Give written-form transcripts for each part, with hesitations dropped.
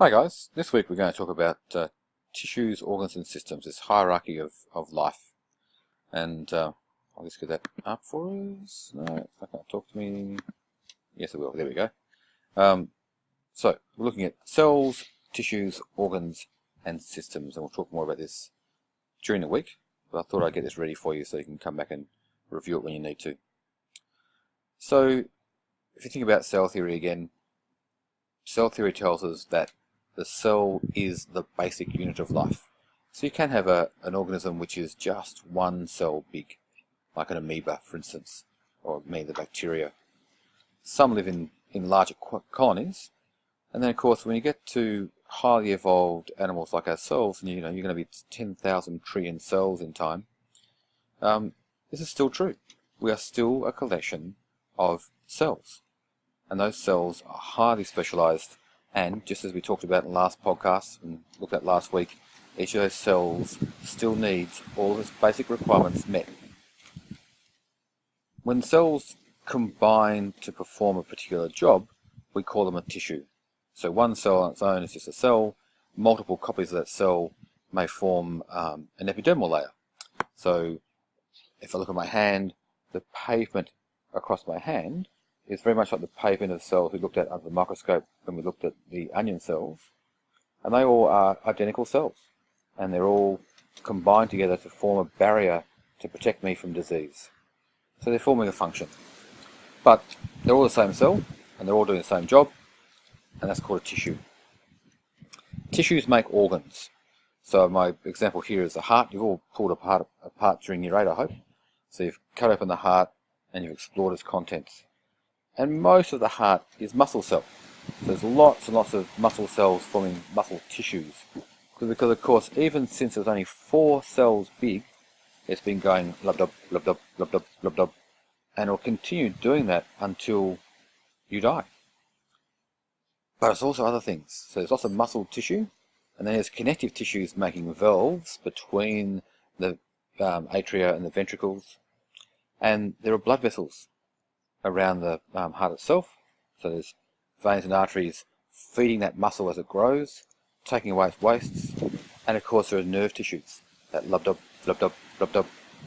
Hi guys, this week we're going to talk about tissues, organs and systems, this hierarchy of life. And I'll just get that up for us. No, it's not going to talk to me. Yes it will, there we go. So we're looking at cells, tissues, organs and systems, and we'll talk more about this during the week. But I thought I'd get this ready for you so you can come back and review it when you need to. So if you think about cell theory again, cell theory tells us that the cell is the basic unit of life. So you can have an organism which is just one cell big, like an amoeba, for instance, or the bacteria. Some live in larger colonies, and then of course when you get to highly evolved animals like ourselves, and you're going to be 10,000 trillion cells in time, this is still true. We are still a collection of cells, and those cells are highly specialized. And just as we talked about in the last podcast and looked at last week, each of those cells still needs all of its basic requirements met. When cells combine to perform a particular job, we call them a tissue. So one cell on its own is just a cell. Multiple copies of that cell may form an epidermal layer. So if I look at my hand, the pavement across my hand is very much like the pavement of cells we looked at under the microscope when we looked at the onion cells. And they all are identical cells. And they're all combined together to form a barrier to protect me from disease. So they're forming a function. But they're all the same cell, and they're all doing the same job, and that's called a tissue. Tissues make organs. So my example here is the heart. You've all pulled apart during year 8, I hope. So you've cut open the heart, and you've explored its contents. And most of the heart is muscle cell. There's lots and lots of muscle cells forming muscle tissues. Because of course, even since it was only 4 cells big, it's been going lub-dub, lub-dub, lub-dub, lub-dub. And it'll continue doing that until you die. But it's also other things. So there's lots of muscle tissue, and then there's connective tissues making valves between the atria and the ventricles. And there are blood vessels around the heart itself. So there's veins and arteries feeding that muscle as it grows, taking away its wastes. And of course there are nerve tissues. That lub-dub, lub-dub, lub-dub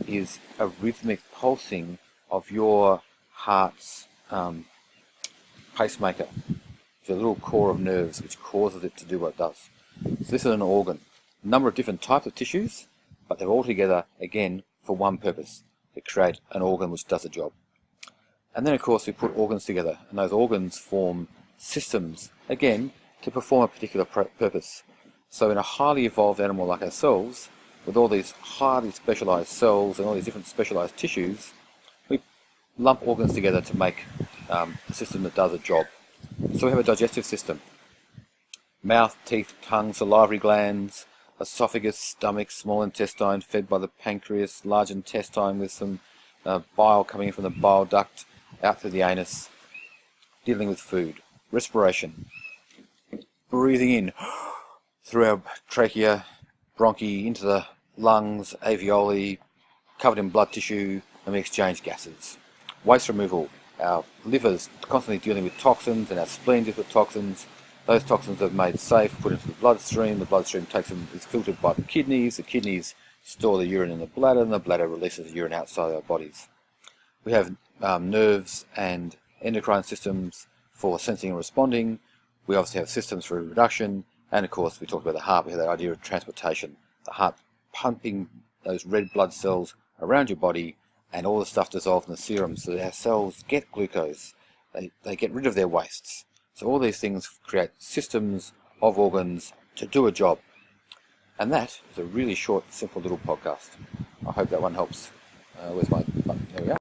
is a rhythmic pulsing of your heart's pacemaker. It's a little core of nerves which causes it to do what it does. So this is an organ. A number of different types of tissues, but they're all together, again, for one purpose, to create an organ which does a job. And then of course we put organs together, and those organs form systems, again, to perform a particular purpose. So in a highly evolved animal like ourselves, with all these highly specialized cells and all these different specialized tissues, we lump organs together to make a system that does a job. So we have a digestive system. Mouth, teeth, tongue, salivary glands, esophagus, stomach, small intestine fed by the pancreas, large intestine with some bile coming in from the bile duct, out through the anus, dealing with food, respiration, breathing in through our trachea, bronchi, into the lungs, alveoli, covered in blood tissue, and we exchange gases. Waste removal, our liver's constantly dealing with toxins, and our spleen deals with toxins. Those toxins are made safe, put into the bloodstream takes them, is filtered by the kidneys store the urine in the bladder, and the bladder releases urine outside our bodies. We have nerves and endocrine systems for sensing and responding. We obviously have systems for reproduction, and of course we talked about the heart. We have that idea of transportation, the heart pumping those red blood cells around your body, and all the stuff dissolved in the serum so that our cells get glucose, they get rid of their wastes. So all these things create systems of organs to do a job. And that is a really short, simple little podcast. I hope that one helps. Where's my button? There we are.